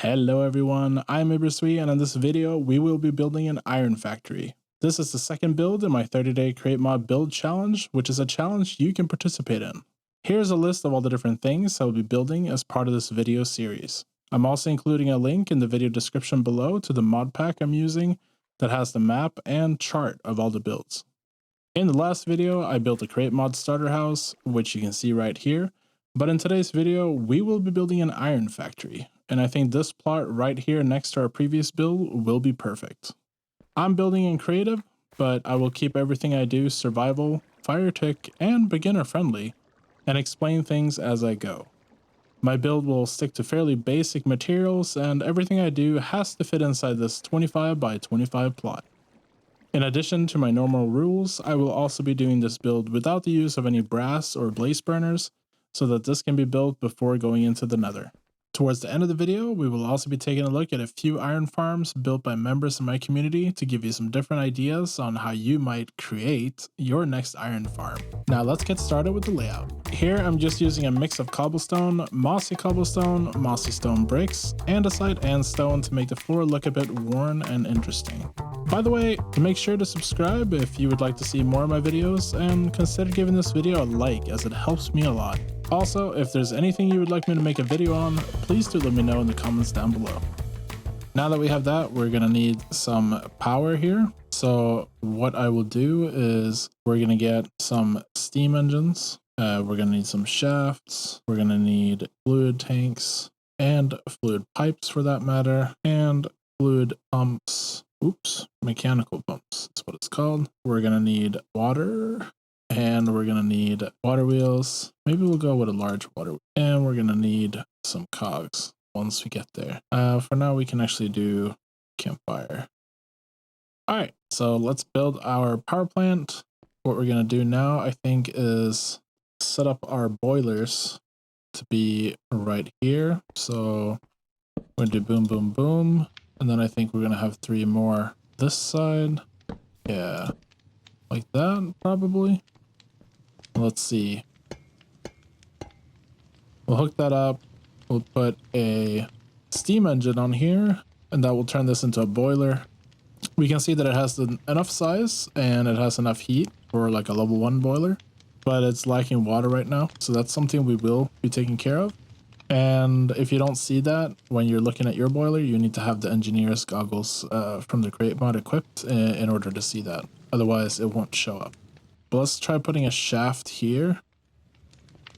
Hello everyone, I'm Uberswe, and in this video we will be building an iron factory. This is the second build in my 30-day create mod build challenge, which is a challenge you can participate in. Here's a list of all the different things I will be building as part of this video series. I'm also including a link in the video description below to the mod pack I'm using that has the map and chart of all the builds. In the last video I built a create mod starter house, which you can see right here, but in today's video we will be building an iron factory. And I think this plot right here next to our previous build will be perfect. I'm building in creative, but I will keep everything I do survival, fire tick, and beginner friendly, and explain things as I go. My build will stick to fairly basic materials, and everything I do has to fit inside this 25 by 25 plot. In addition to my normal rules, I will also be doing this build without the use of any brass or blaze burners, so that this can be built before going into the nether. Towards the end of the video, we will also be taking a look at a few iron farms built by members in my community to give you some different ideas on how you might create your next iron farm. Now let's get started with the layout. Here I'm just using a mix of cobblestone, mossy stone bricks, andesite and stone to make the floor look a bit worn and interesting. By the way, make sure to subscribe if you would like to see more of my videos, and consider giving this video a like as it helps me a lot. Also, if there's anything you would like me to make a video on, please do let me know in the comments down below. Now that we have that, we're gonna need some power here. So what I will do is we're gonna get some steam engines. We're gonna need some shafts. We're gonna need fluid tanks and fluid pipes for that matter, and fluid pumps. Oops, mechanical pumps, that's what it's called. We're gonna need water, and we're gonna need water wheels. Maybe we'll go with a large water wheel. And we're gonna need some cogs once we get there. For now, we can actually do campfire. All right, so let's build our power plant. What we're gonna do now, I think, is set up our boilers to be right here. So we're gonna do boom, boom, boom. And then I think we're gonna have 3 more this side. Yeah, like that probably. Let's see. We'll hook that up. We'll put a steam engine on here, and that will turn this into a boiler. We can see that it has enough size and it has enough heat for like a level 1 boiler, but it's lacking water right now. So that's something we will be taking care of. And if you don't see that when you're looking at your boiler, you need to have the engineer's goggles from the create mod equipped in order to see that. Otherwise, it won't show up. But let's try putting a shaft here.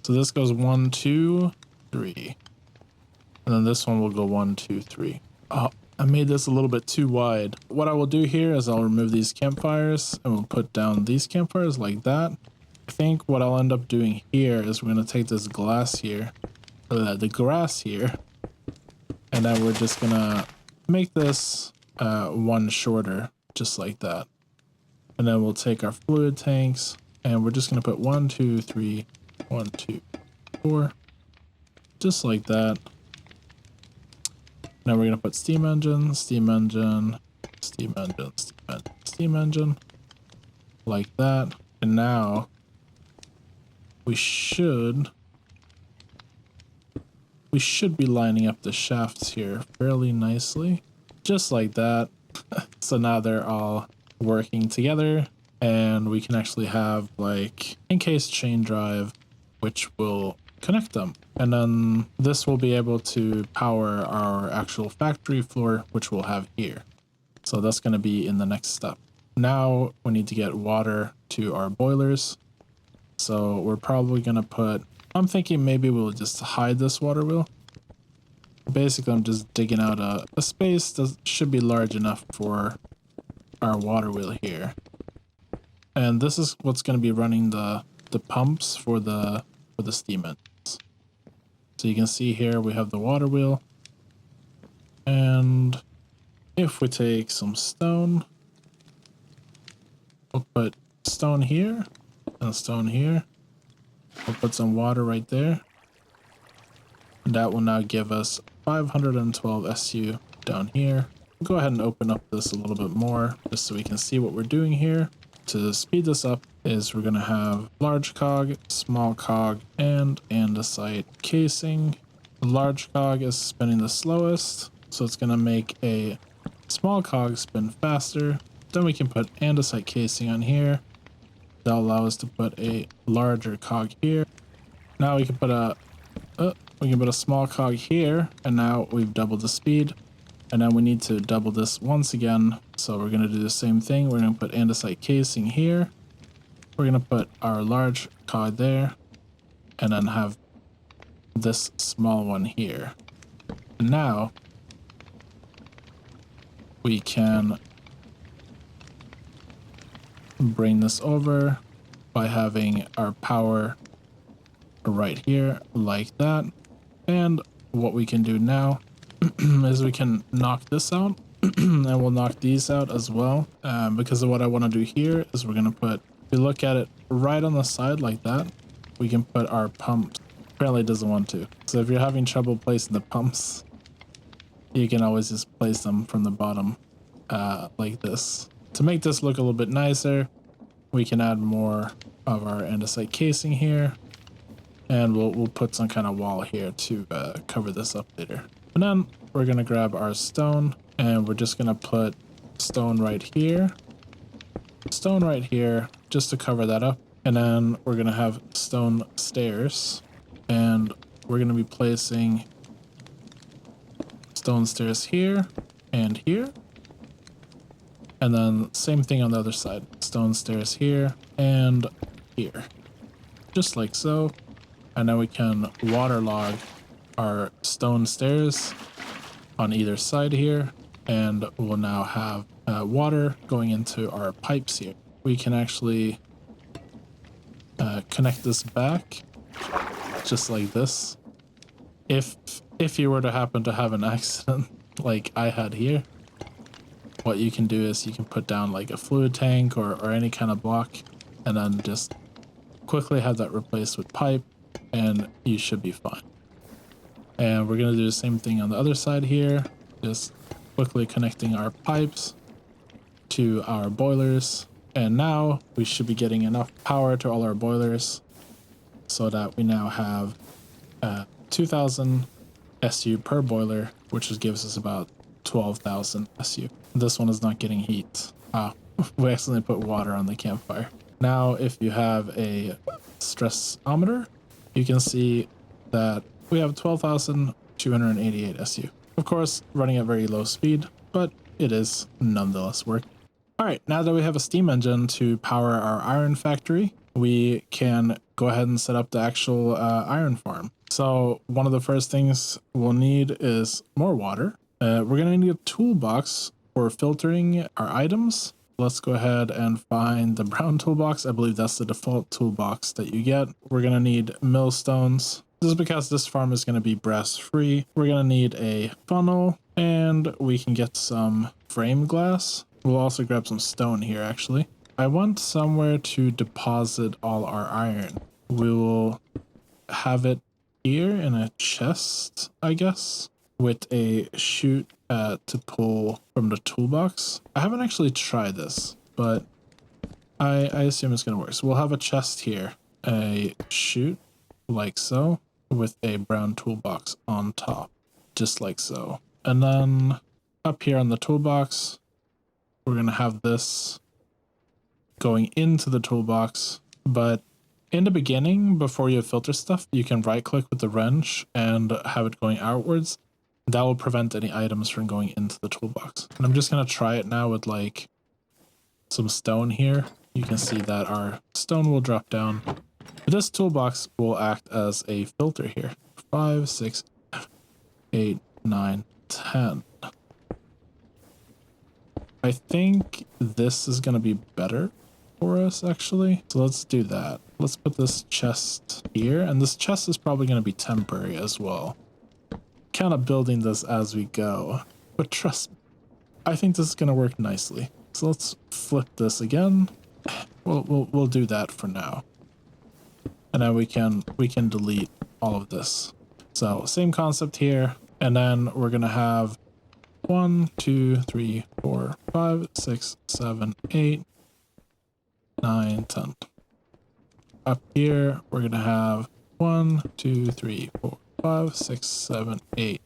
So this goes 1, 2, 3. And then this one will go 1, 2, 3. Oh, I made this a little bit too wide. What I will do here is I'll remove these campfires and we'll put down these campfires like that. I think what I'll end up doing here is we're going to take this glass here, the grass here, and then we're just gonna make this 1 shorter, just like that. And then we'll take our fluid tanks and we're just gonna put 1, 2, 3, 1, 2, 4, just like that. Now we're gonna put steam engine, steam engine, steam engine, steam engine, steam engine, like that. And now we should be lining up the shafts here fairly nicely, just like that. So now they're all working together, and we can actually have like encased chain drive, which will connect them. And then this will be able to power our actual factory floor, which we'll have here. So that's going to be in the next step. Now we need to get water to our boilers. So we're probably going to put, I'm thinking maybe we'll just hide this water wheel. Basically, I'm just digging out a space that should be large enough for our water wheel here. And this is what's going to be running the pumps for the steam engines. So you can see here we have the water wheel. And if we take some stone, we'll put stone here and stone here. We'll put some water right there. And that will now give us 512 SU down here. We'll go ahead and open up this a little bit more just so we can see what we're doing here. To speed this up is we're going to have large cog, small cog, and andesite casing. The large cog is spinning the slowest, So it's going to make a small cog spin faster. Then we can put andesite casing on here. That'll allow us to put a larger cog here. Now we can put a small cog here, and now we've doubled the speed. And then we need to double this once again. So we're going to do the same thing. We're going to put andesite casing here. We're going to put our large cog there, and then have this small one here. And now we can bring this over by having our power right here like that. And what we can do now is we can knock this out and we'll knock these out as well, because of what I want to do here is we're going to put, if you look at it right on the side like that, we can put our pumps. Apparently it doesn't want to. So if you're having trouble placing the pumps, you can always just place them from the bottom like this. To make this look a little bit nicer, we can add more of our andesite casing here, and we'll put some kind of wall here to cover this up later. And then we're gonna grab our stone, and we're just gonna put stone right here, just to cover that up. And then we're gonna have stone stairs, and we're gonna be placing stone stairs here and here. And then same thing on the other side, stone stairs here and here, just like so. And now we can waterlog our stone stairs on either side here, and we'll now have water going into our pipes here. We can actually connect this back just like this. If you were to happen to have an accident like I had here, what you can do is you can put down like a fluid tank or any kind of block, and then just quickly have that replaced with pipe, and you should be fine. And we're gonna do the same thing on the other side here, just quickly connecting our pipes to our boilers. And now we should be getting enough power to all our boilers so that we now have 2000 SU per boiler, which gives us about 12,000 SU. This one is not getting heat. We accidentally put water on the campfire. Now, if you have a stressometer, you can see that we have 12,288 SU. Of course, running at very low speed, but it is nonetheless working. All right, now that we have a steam engine to power our iron factory, we can go ahead and set up the actual iron farm. So one of the first things we'll need is more water. We're gonna need a toolbox for filtering our items. Let's go ahead and find the brown toolbox. I believe that's the default toolbox that you get. We're gonna need millstones. This is because this farm is gonna be brass free. We're gonna need a funnel, and we can get some frame glass. We'll also grab some stone here actually. I want somewhere to deposit all our iron. We will have it here in a chest, I guess, with a chute to pull from the toolbox. I haven't actually tried this, but I assume it's gonna work. So we'll have a chest here, a chute like so, with a brown toolbox on top, just like so. And then up here on the toolbox, we're gonna have this going into the toolbox, but in the beginning, before you filter stuff, you can right click with the wrench and have it going outwards. That will prevent any items from going into the toolbox. And I'm just gonna try it now with like some stone here. You can see that our stone will drop down. But this toolbox will act as a filter here. 5, 6, 8, 9, 10. I think this is gonna be better for us actually. So let's do that. Let's put this chest here, and this chest is probably gonna be temporary as well. Kind of building this as we go, but trust me, I think this is gonna work nicely. So let's flip this again. We'll do that for now, and then we can delete all of this. So same concept here, and then we're gonna have 1, 2, 3, 4, 5, 6, 7, 8, 9, 10. Up here we're gonna have 1, 2, 3, 4, 5, 6, 7, 8,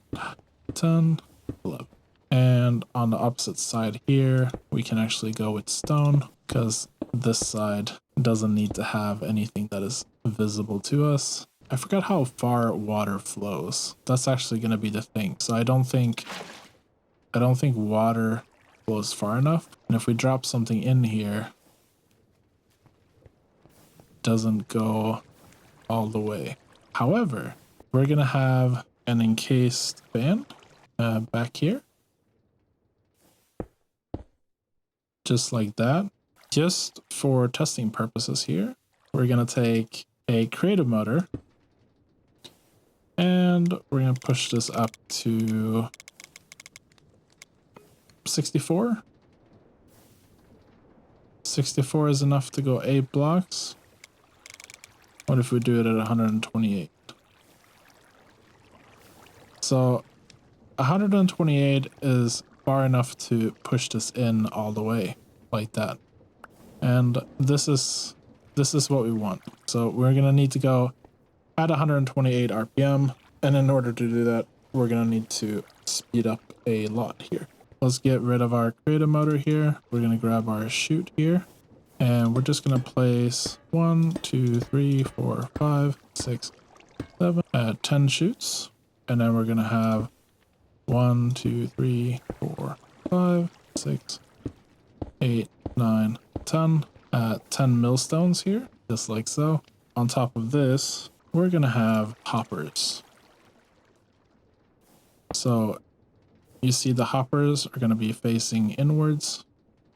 10. 11. And on the opposite side here, we can actually go with stone because this side doesn't need to have anything that is visible to us. I forgot how far water flows. That's actually going to be the thing. So I don't think water flows far enough. And if we drop something in here, it doesn't go all the way. However, we're going to have an encased fan back here. Just like that. Just for testing purposes here, we're going to take a creative motor and we're going to push this up to 64. 64 is enough to go 8 blocks. What if we do it at 128? So 128 is far enough to push this in all the way like that. And this is what we want. So we're going to need to go at 128 RPM. And in order to do that, we're going to need to speed up a lot here. Let's get rid of our creative motor here. We're going to grab our chute here. And we're just going to place 1, 2, 3, 4, 5, 6, 7, 10 chutes. And then we're going to have 1, 2, 3, 4, 5, 6, 8, 9, 10. 10 millstones here, just like so. On top of this, we're going to have hoppers. So you see the hoppers are going to be facing inwards,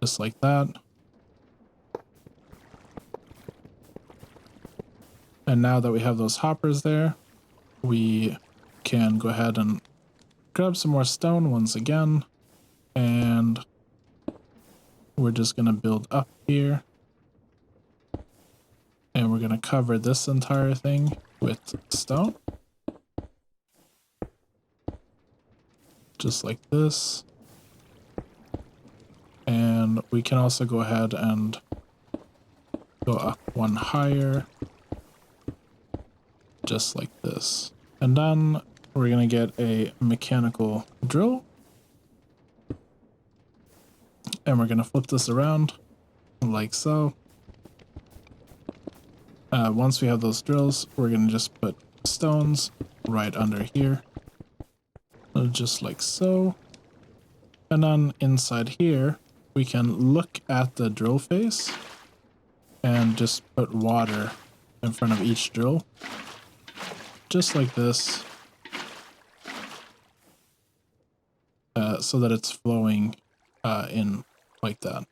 just like that. And now that we have those hoppers there, we can go ahead and grab some more stone once again. And we're just going to build up here. And we're going to cover this entire thing with stone. Just like this. And we can also go ahead and go up one higher. Just like this. And then we're going to get a mechanical drill. And we're going to flip this around like so. Once we have those drills, we're going to just put stones right under here. Just like so. And then inside here, we can look at the drill face and just put water in front of each drill. Just like this. So that it's flowing in like that.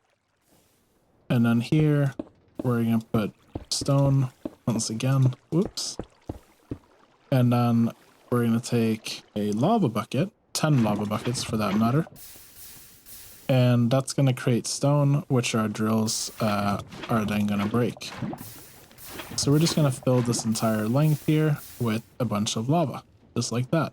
And then here, we're going to put stone once again. Whoops. And then we're going to take a lava bucket, 10 lava buckets for that matter. And that's going to create stone, which our drills are then going to break. So we're just going to fill this entire length here with a bunch of lava, just like that.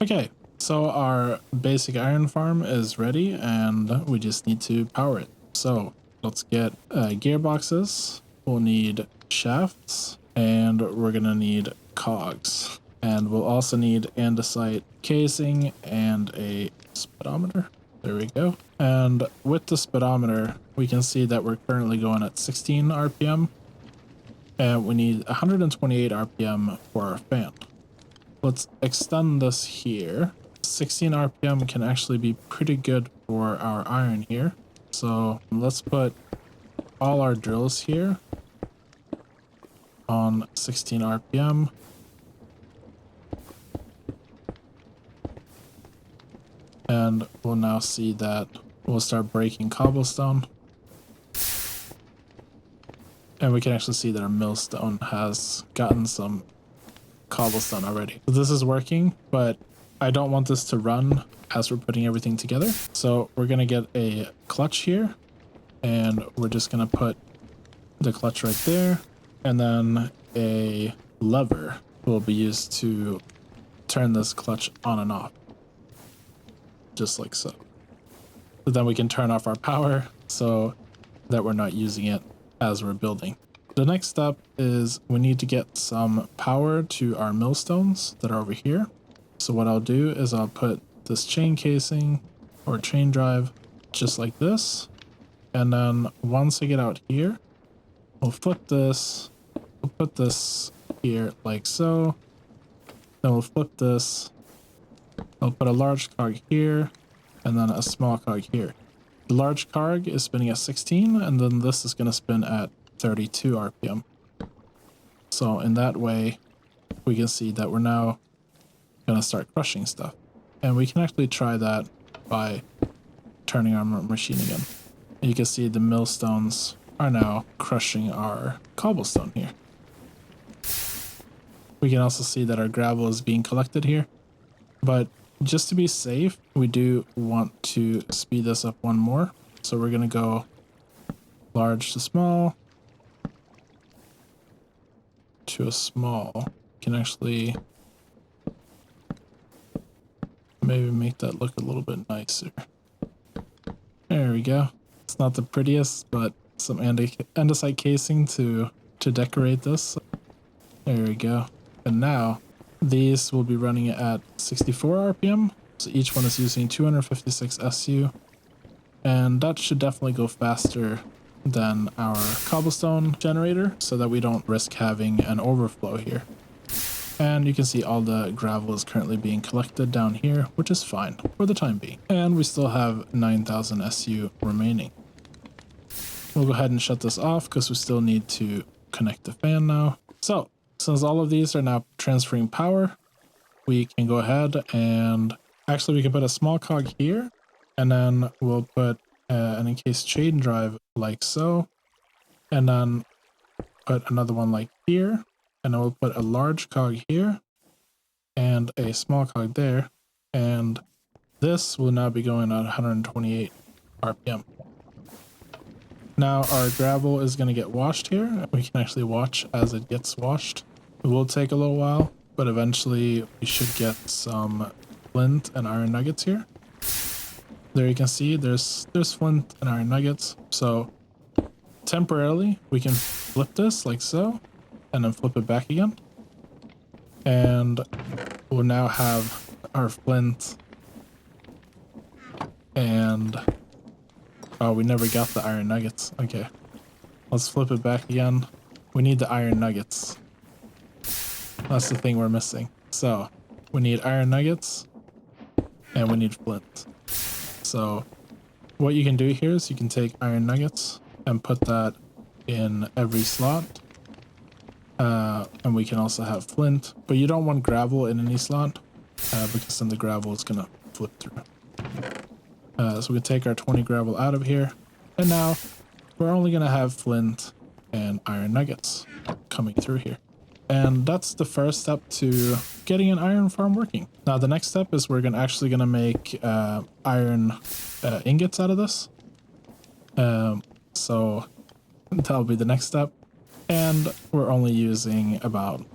Okay, so our basic iron farm is ready and we just need to power it. So let's get gearboxes. We'll need shafts and we're going to need cogs. And we'll also need andesite casing and a speedometer. There we go. And with the speedometer, we can see that we're currently going at 16 RPM. And we need 128 RPM for our fan. Let's extend this here. 16 RPM can actually be pretty good for our iron here. So let's put all our drills here on 16 RPM. And we'll now see that we'll start breaking cobblestone. And we can actually see that our millstone has gotten some cobblestone already. So this is working, but I don't want this to run as we're putting everything together. So we're going to get a clutch here. And we're just going to put the clutch right there. And then a lever will be used to turn this clutch on and off. Just like so. But then we can turn off our power so that we're not using it as we're building. The next step is we need to get some power to our millstones that are over here. So what I'll do is I'll put this chain casing or chain drive just like this. And then once I get out here, we'll flip this, we'll put this here like so. Then we'll flip this, I'll put a large cog here, and then a small cog here. The large cog is spinning at 16, and then this is going to spin at 32 RPM. So in that way, we can see that we're now going to start crushing stuff. And we can actually try that by turning our machine again. You can see the millstones are now crushing our cobblestone here. We can also see that our gravel is being collected here. But just to be safe, we do want to speed this up one more. So we're going to go large to small to a small. Can actually maybe make that look a little bit nicer. There we go. It's not the prettiest, but some andesite casing to decorate this. There we go. And now these will be running at 64 RPM. So each one is using 256 SU. And that should definitely go faster than our cobblestone generator so that we don't risk having an overflow here. And you can see all the gravel is currently being collected down here, which is fine for the time being. And we still have 9,000 SU remaining. We'll go ahead and shut this off because we still need to connect the fan now. So since all of these are now transferring power, we can go ahead and actually we can put a small cog here, and then we'll put an encased chain drive like so, and then put another one like here, and then we'll put a large cog here and a small cog there, and this will now be going at 128 RPM. Now our gravel is going to get washed here. We can actually watch as it gets washed. It will take a little while, but eventually we should get some flint and iron nuggets here. There you can see there's flint and iron nuggets. So temporarily we can flip this like so, and then flip it back again. And we'll now have our flint and oh, we never got the iron nuggets. Okay, let's flip it back again. We need the iron nuggets. That's the thing we're missing. So we need iron nuggets and we need flint. So what you can do here is you can take iron nuggets and put that in every slot. And we can also have flint, but you don't want gravel in any slot because then the gravel is gonna flip through. So we can take our 20 gravel out of here, and now we're only gonna have flint and iron nuggets coming through here. And that's the first step to getting an iron farm working. Now the next step is we're actually gonna make iron ingots out of this. So that'll be the next step. And we're only using about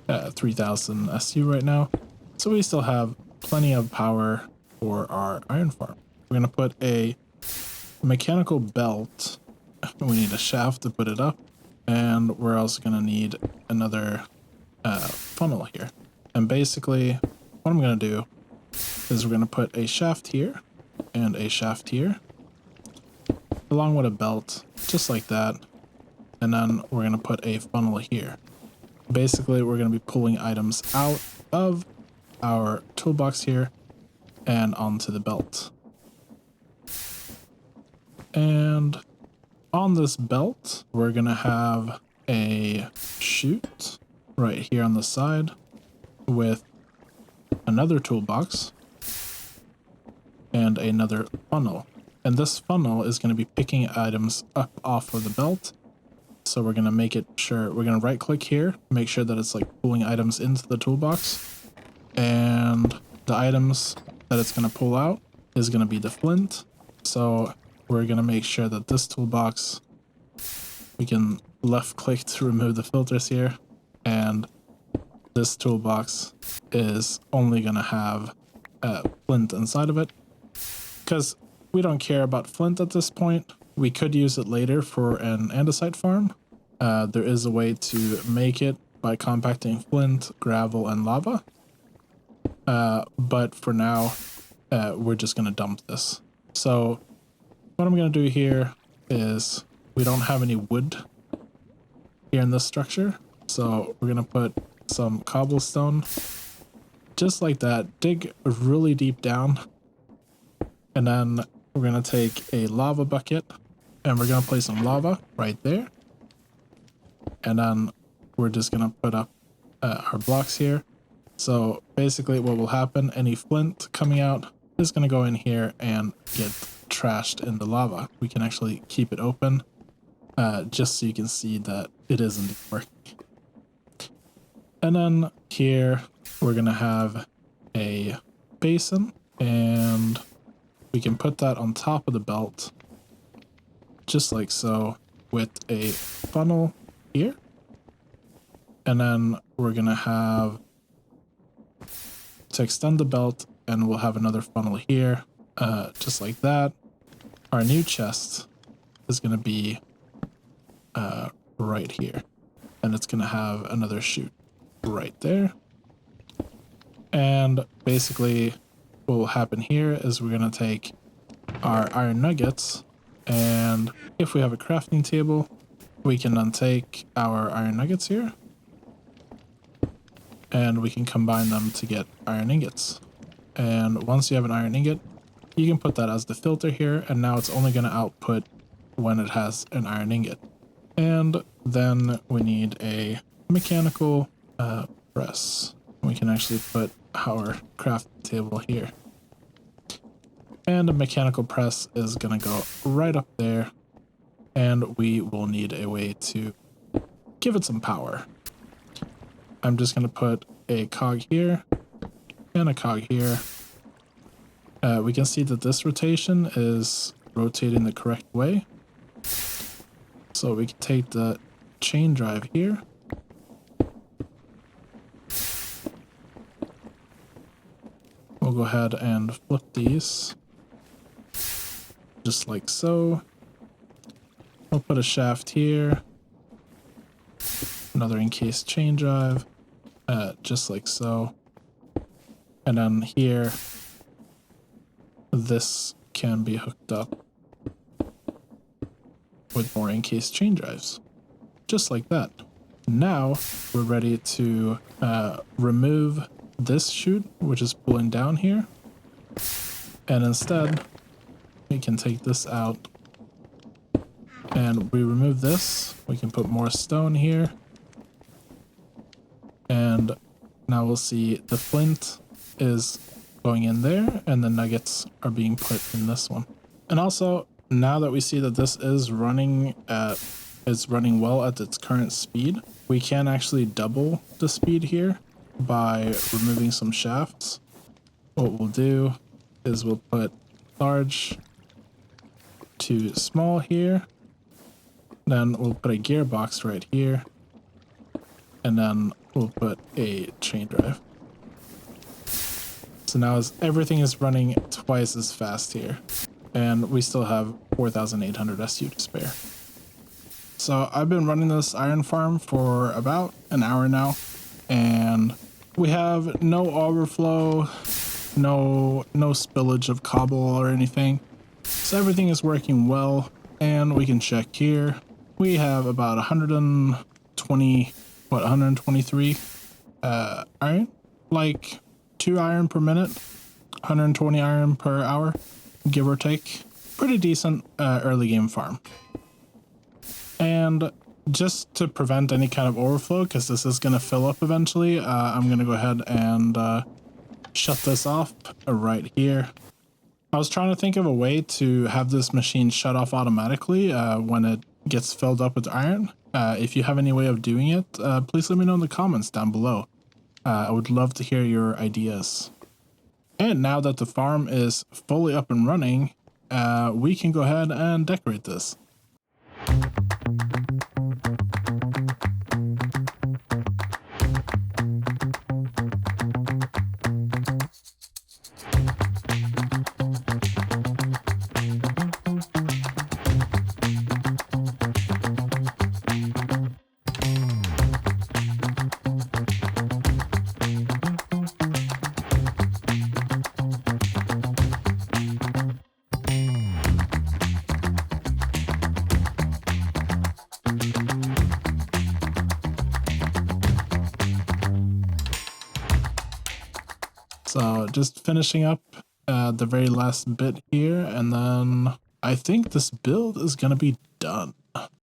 3,000 SU right now. So we still have plenty of power for our iron farm. We're gonna put a mechanical belt. We need a shaft to put it up. And we're also gonna need another funnel here. And basically what I'm gonna do is we're gonna put a shaft here and a shaft here along with a belt, just like that. And then we're gonna put a funnel here. Basically we're gonna be pulling items out of our toolbox here and onto the belt. And on this belt, we're gonna have a chute right here on the side with another toolbox and another funnel. And this funnel is gonna be picking items up off of the belt. So we're gonna make it sure, we're gonna right click here, make sure that it's like pulling items into the toolbox. And the items that it's gonna pull out is gonna be the flint. So we're gonna make sure that this toolbox, we can left click to remove the filters here, and this toolbox is only gonna have flint inside of it, because we don't care about flint at this point. We could use it later for an andesite farm. There is a way to make it by compacting flint, gravel, and lava. But for now, we're just going to dump this. So what I'm going to do here is we don't have any wood here in this structure. So we're going to put some cobblestone just like that, dig really deep down. And then we're going to take a lava bucket and we're going to place some lava right there. And then we're just going to put up our blocks here. So basically what will happen, any flint coming out is going to go in here and get trashed in the lava. We can actually keep it open just so you can see that it is indeed working. And then here we're going to have a basin, and we can put that on top of the belt just like so, with a funnel here. And then we're going to have to extend the belt, and we'll have another funnel here, just like that. Our new chest is going to be right here, and it's going to have another chute right there. And basically what will happen here is we're going to take our iron nuggets, and if we have a crafting table, we can then take our iron nuggets here and we can combine them to get iron ingots. And once you have an iron ingot, you can put that as the filter here, and now it's only going to output when it has an iron ingot. And then we need a mechanical press. We can actually put our crafting table here. And a mechanical press is going to go right up there, and we will need a way to give it some power. I'm just going to put a cog here and a cog here. We can see that this rotation is rotating the correct way. So we can take the chain drive here. We'll go ahead and flip these just like so. We'll put a shaft here, another encased chain drive, just like so. And then here, this can be hooked up with more encased chain drives, just like that. Now we're ready to remove this chute, which is pulling down here, and instead we can take this out, and we remove this. We can put more stone here, and now we'll see the flint is going in there and the nuggets are being put in this one. And also, now that we see that this is running well at its current speed, we can actually double the speed here by removing some shafts. What we'll do is we'll put large to small here, then we'll put a gearbox right here, and then we'll put a chain drive. So now everything is running twice as fast here, and we still have 4,800 SU to spare. So I've been running this iron farm for about an hour now, and we have no overflow, no spillage of cobble or anything. So everything is working well, and we can check here. We have about 123 iron, like 2 iron per minute, 120 iron per hour, give or take. Pretty decent early game farm. And just to prevent any kind of overflow, because this is going to fill up eventually, I'm going to go ahead and shut this off right here. I was trying to think of a way to have this machine shut off automatically when it gets filled up with iron. If you have any way of doing it, please let me know in the comments down below. I would love to hear your ideas. And now that the farm is fully up and running, we can go ahead and decorate this. So just finishing up the very last bit here, and then I think this build is going to be done.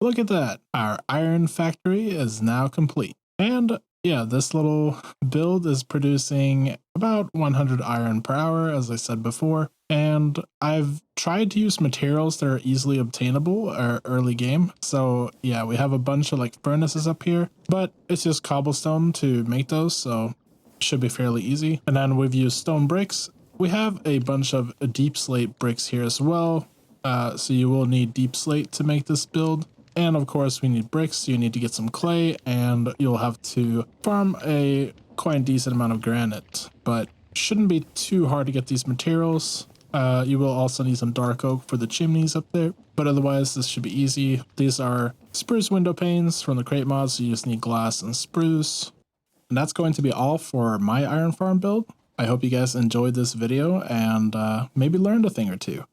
Look at that. Our iron factory is now complete. And yeah, this little build is producing about 100 iron per hour, as I said before. And I've tried to use materials that are easily obtainable early game. So yeah, we have a bunch of like furnaces up here, but it's just cobblestone to make those. So should be fairly easy. And then we've used stone bricks. We have a bunch of deep slate bricks here as well. So you will need deep slate to make this build. And of course we need bricks, so you need to get some clay, and you'll have to farm a quite decent amount of granite, but shouldn't be too hard to get these materials. You will also need some dark oak for the chimneys up there, but otherwise this should be easy. These are spruce window panes from the crate mod, so you just need glass and spruce. And that's going to be all for my iron farm build. I hope you guys enjoyed this video and maybe learned a thing or two.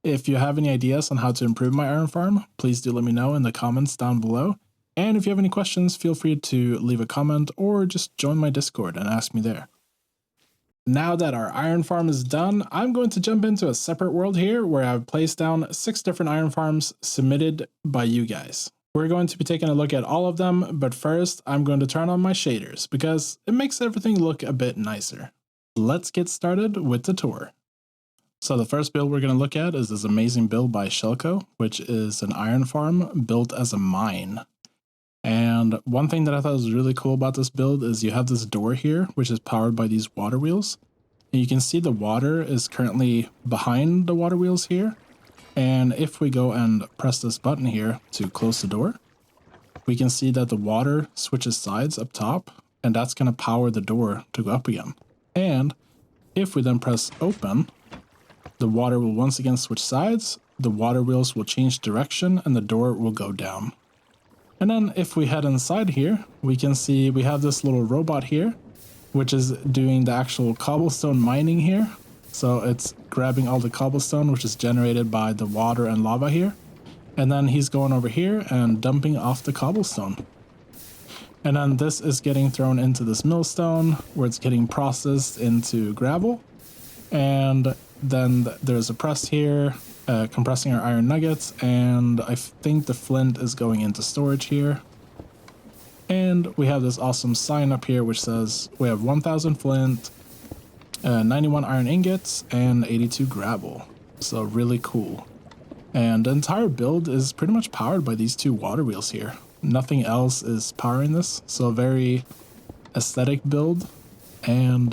If you have any ideas on how to improve my iron farm, please do let me know in the comments down below. And if you have any questions, feel free to leave a comment or just join my Discord and ask me there. Now that our iron farm is done, I'm going to jump into a separate world here where I've placed down 6 different iron farms submitted by you guys. We're going to be taking a look at all of them, but first I'm going to turn on my shaders because it makes everything look a bit nicer. Let's get started with the tour. So the first build we're going to look at is this amazing build by Sculkerss, which is an iron farm built as a mine. And one thing that I thought was really cool about this build is you have this door here, which is powered by these water wheels. And you can see the water is currently behind the water wheels here. And if we go and press this button here to close the door, we can see that the water switches sides up top, and that's going to power the door to go up again. And if we then press open, the water will once again switch sides, the water wheels will change direction, and the door will go down. And then if we head inside here, we can see we have this little robot here, which is doing the actual cobblestone mining here. So it's grabbing all the cobblestone, which is generated by the water and lava here. And then he's going over here and dumping off the cobblestone. And then this is getting thrown into this millstone, where it's getting processed into gravel. And then there's a press here, compressing our iron nuggets, and I think the flint is going into storage here. And we have this awesome sign up here which says we have 1000 flint, 91 iron ingots, and 82 gravel. So really cool. And the entire build is pretty much powered by these 2 water wheels here. Nothing else is powering this, so a very aesthetic build, and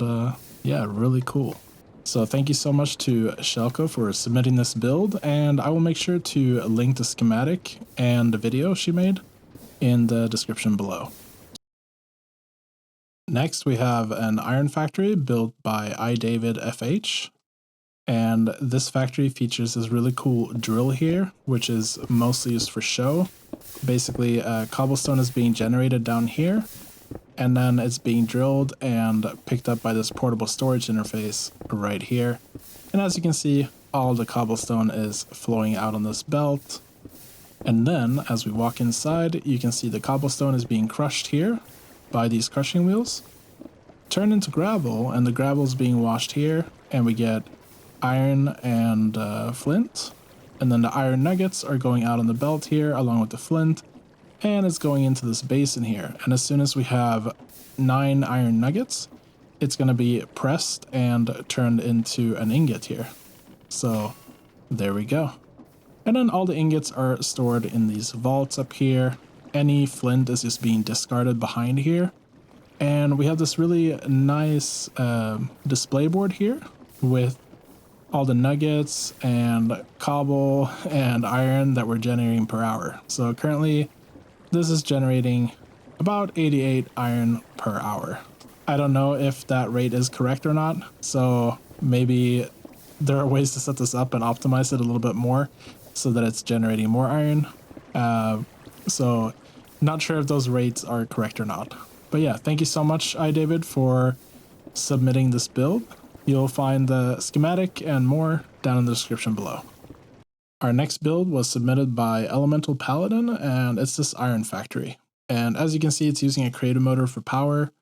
yeah, really cool. So thank you so much to Sculkerss for submitting this build, and I will make sure to link the schematic and the video she made in the description below. Next we have an iron factory built by iDavidFH, and this factory features this really cool drill here, which is mostly used for show. Basically, cobblestone is being generated down here, and then it's being drilled and picked up by this portable storage interface right here. And as you can see, all the cobblestone is flowing out on this belt. And then as we walk inside, you can see the cobblestone is being crushed here by these crushing wheels, turned into gravel, and the gravel is being washed here, and we get iron and flint. And then the iron nuggets are going out on the belt here along with the flint, and it's going into this basin here. And as soon as we have 9 iron nuggets, it's going to be pressed and turned into an ingot here. So there we go. And then all the ingots are stored in these vaults up here. Any flint is just being discarded behind here. And we have this really nice display board here with all the nuggets and cobble and iron that we're generating per hour. So currently this is generating about 88 iron per hour. I don't know if that rate is correct or not, so maybe there are ways to set this up and optimize it a little bit more so that it's generating more iron. So not sure if those rates are correct or not. But yeah, thank you so much, iDavid, for submitting this build. You'll find the schematic and more down in the description below. Our next build was submitted by ElementalPaladin, and it's this iron factory. And as you can see, it's using a creative motor for power.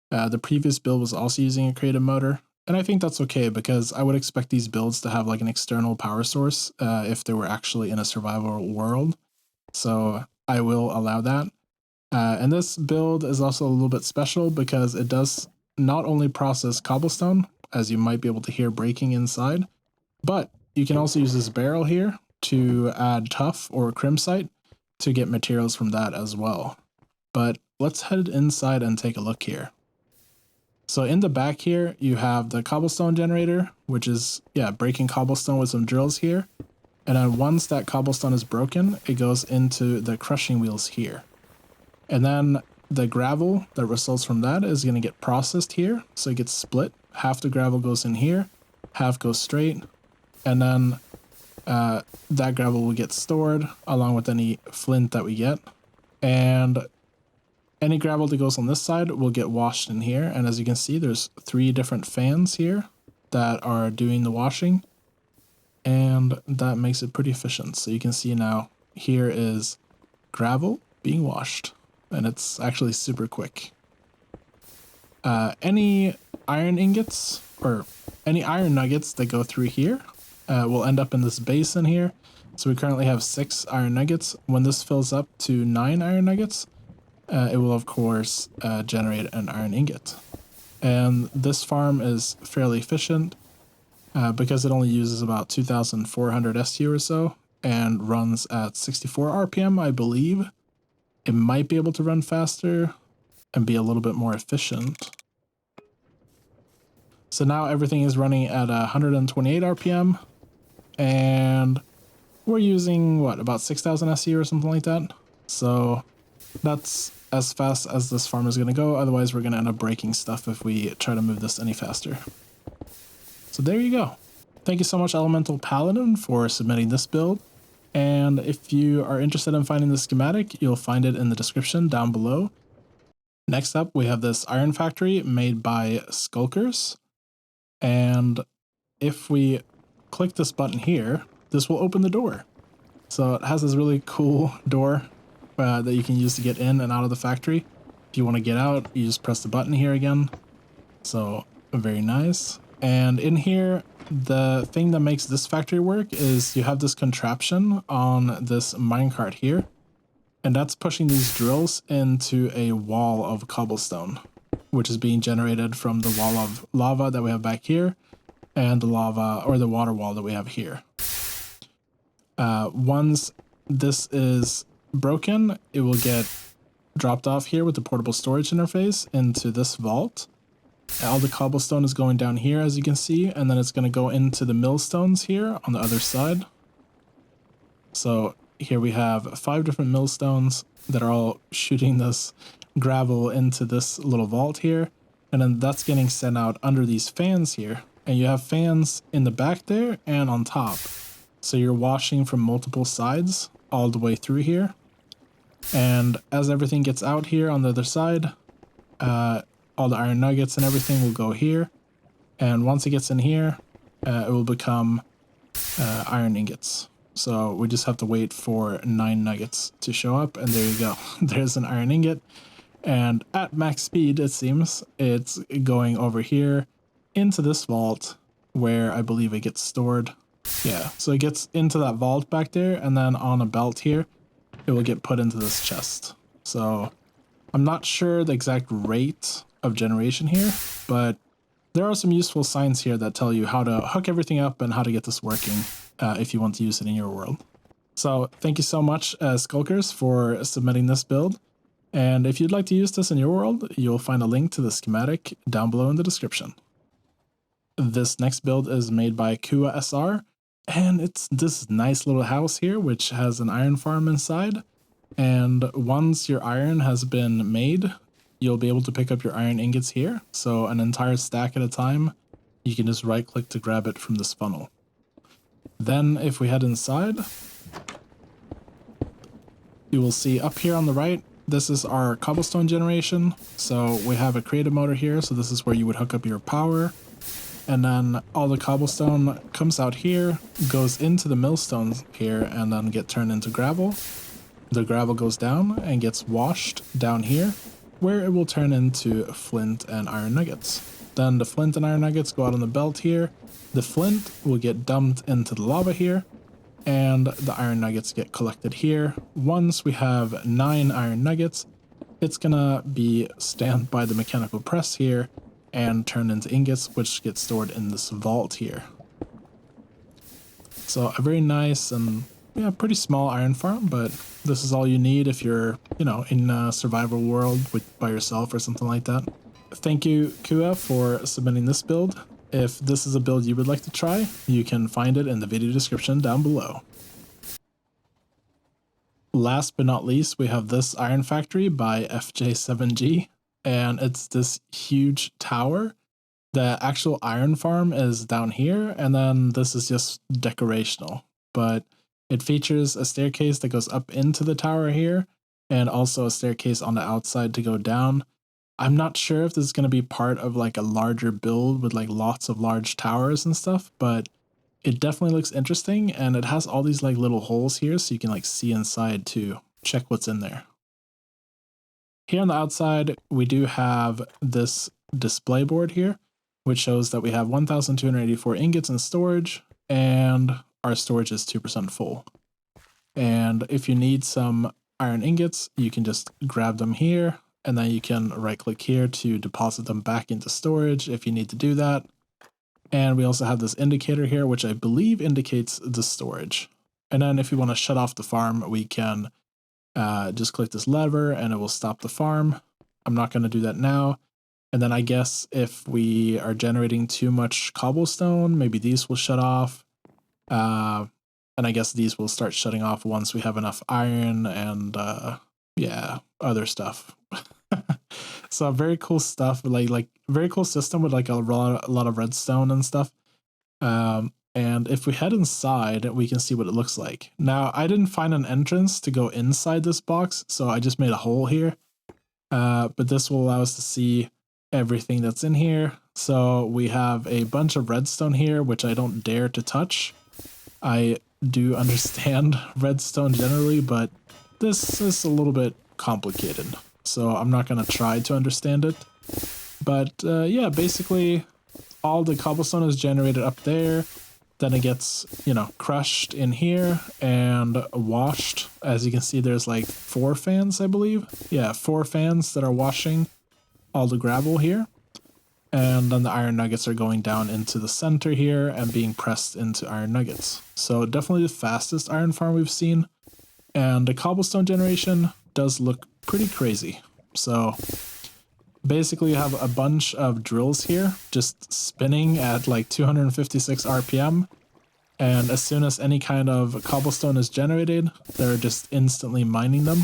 The previous build was also using a creative motor. And I think that's okay because I would expect these builds to have like an external power source if they were actually in a survival world. So I will allow that. And this build is also a little bit special because it does not only process cobblestone, as you might be able to hear breaking inside, but you can also use this barrel here to add tuff or crimsite to get materials from that as well. But let's head inside and take a look here. So in the back here, you have the cobblestone generator, which is, breaking cobblestone with some drills here. And then once that cobblestone is broken, it goes into the crushing wheels here. And then the gravel that results from that is going to get processed here. So it gets split. Half the gravel goes in here, half goes straight. And then that gravel will get stored along with any flint that we get. And any gravel that goes on this side will get washed in here. And as you can see, there's 3 different fans here that are doing the washing. And that makes it pretty efficient. So you can see now here is gravel being washed. And it's actually super quick. Any iron ingots or any iron nuggets that go through here will end up in this basin here. So we currently have 6 iron nuggets. When this fills up to 9 iron nuggets, it will of course generate an iron ingot. And this farm is fairly efficient because it only uses about 2,400 SU or so and runs at 64 RPM, I believe. It might be able to run faster and be a little bit more efficient. So now everything is running at 128 RPM and we're using about 6,000 SU or something like that. So that's as fast as this farm is going to go. Otherwise, we're going to end up breaking stuff if we try to move this any faster. So there you go. Thank you so much, ElementalPaladin, for submitting this build. And if you are interested in finding the schematic, you'll find it in the description down below. Next up, we have this iron factory made by Sculkerss. And if we click this button here, this will open the door. So it has this really cool door that you can use to get in and out of the factory. If you want to get out, you just press the button here again. So very nice. And in here, the thing that makes this factory work is you have this contraption on this minecart here, and that's pushing these drills into a wall of cobblestone, which is being generated from the wall of lava that we have back here and the lava or the water wall that we have here. Once this is broken, it will get dropped off here with the portable storage interface into this vault. All the cobblestone is going down here, as you can see, and then it's going to go into the millstones here on the other side. So here we have 5 different millstones that are all shooting this gravel into this little vault here, and then that's getting sent out under these fans here. And you have fans in the back there and on top. So you're washing from multiple sides all the way through here. And as everything gets out here on the other side, all the iron nuggets and everything will go here. And once it gets in here, it will become iron ingots. So we just have to wait for 9 nuggets to show up. And there you go. There's an iron ingot. And at max speed, it seems, it's going over here into this vault where I believe it gets stored. Yeah, so it gets into that vault back there, and then on a belt here, it will get put into this chest. So I'm not sure the exact rate of generation here, but there are some useful signs here that tell you how to hook everything up and how to get this working if you want to use it in your world. So thank you so much, Sculkerss, for submitting this build. And if you'd like to use this in your world, you'll find a link to the schematic down below in the description. This next build is made by Kua SR, and it's this nice little house here, which has an iron farm inside. And once your iron has been made, you'll be able to pick up your iron ingots here. So an entire stack at a time, you can just right click to grab it from this funnel. Then if we head inside, you will see up here on the right, this is our cobblestone generation. So we have a creative motor here. So this is where you would hook up your power. And then all the cobblestone comes out here, goes into the millstones here, and then get turned into gravel. The gravel goes down and gets washed down here, where it will turn into flint and iron nuggets. Then the flint and iron nuggets go out on the belt here. The flint will get dumped into the lava here, and the iron nuggets get collected here. Once we have 9 iron nuggets, it's gonna be stamped by the mechanical press here and turned into ingots, which get stored in this vault here. So a very nice and pretty small iron farm, but this is all you need if you're, in a survival world by yourself or something like that. Thank you, Kua, for submitting this build. If this is a build you would like to try, you can find it in the video description down below. Last but not least, we have this iron factory by FJ7G, and it's this huge tower. The actual iron farm is down here, and then this is just decorational, but it features a staircase that goes up into the tower here, and also a staircase on the outside to go down. I'm not sure if this is going to be part of like a larger build with like lots of large towers and stuff, but it definitely looks interesting, and it has all these like little holes here so you can like see inside to check what's in there. Here on the outside, we do have this display board here, which shows that we have 1,284 ingots in storage, and our storage is 2% full. And if you need some iron ingots, you can just grab them here, and then you can right click here to deposit them back into storage if you need to do that. And we also have this indicator here, which I believe indicates the storage. And then if you want to shut off the farm, we can just click this lever and it will stop the farm. I'm not going to do that now. And then I guess if we are generating too much cobblestone, maybe these will shut off. And I guess these will start shutting off once we have enough iron and other stuff. So very cool stuff, like very cool system with like a lot of redstone and stuff. And if we head inside, we can see what it looks like. Now, I didn't find an entrance to go inside this box, so I just made a hole here. But this will allow us to see everything that's in here. So we have a bunch of redstone here, which I don't dare to touch. I do understand redstone generally, but this is a little bit complicated, so I'm not going to try to understand it. But yeah, basically all the cobblestone is generated up there, then it gets, crushed in here and washed. As you can see, there's like 4 fans, I believe. Yeah, 4 fans that are washing all the gravel here. And then the iron nuggets are going down into the center here and being pressed into iron nuggets. So definitely the fastest iron farm we've seen. And the cobblestone generation does look pretty crazy. So basically you have a bunch of drills here just spinning at like 256 RPM. And as soon as any kind of cobblestone is generated, they're just instantly mining them.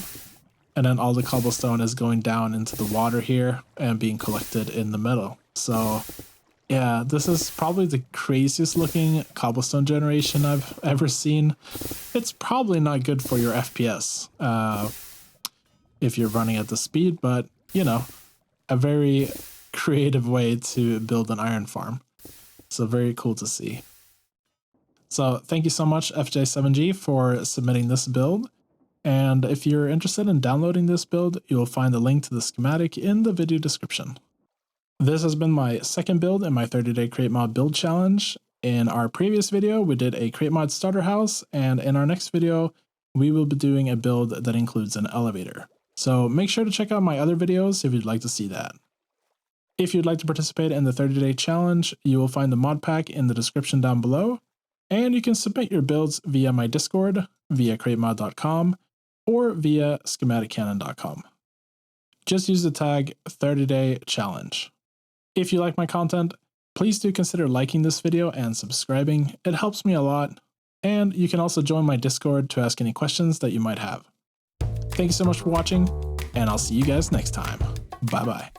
And then all the cobblestone is going down into the water here and being collected in the middle. So yeah, this is probably the craziest looking cobblestone generation I've ever seen. It's probably not good for your FPS if you're running at the speed, but a very creative way to build an iron farm. So very cool to see. So thank you so much, FJ7G, for submitting this build. And if you're interested in downloading this build, you will find the link to the schematic in the video description. This has been my second build in my 30-day Create Mod build challenge. In our previous video, we did a Create Mod starter house, and in our next video, we will be doing a build that includes an elevator. So make sure to check out my other videos if you'd like to see that. If you'd like to participate in the 30-day challenge, you will find the mod pack in the description down below, and you can submit your builds via my Discord, via createmod.com, or via schematiccannon.com. Just use the tag 30-day challenge. If you like my content, please do consider liking this video and subscribing. It helps me a lot. And you can also join my Discord to ask any questions that you might have. Thank you so much for watching, and I'll see you guys next time. Bye-bye.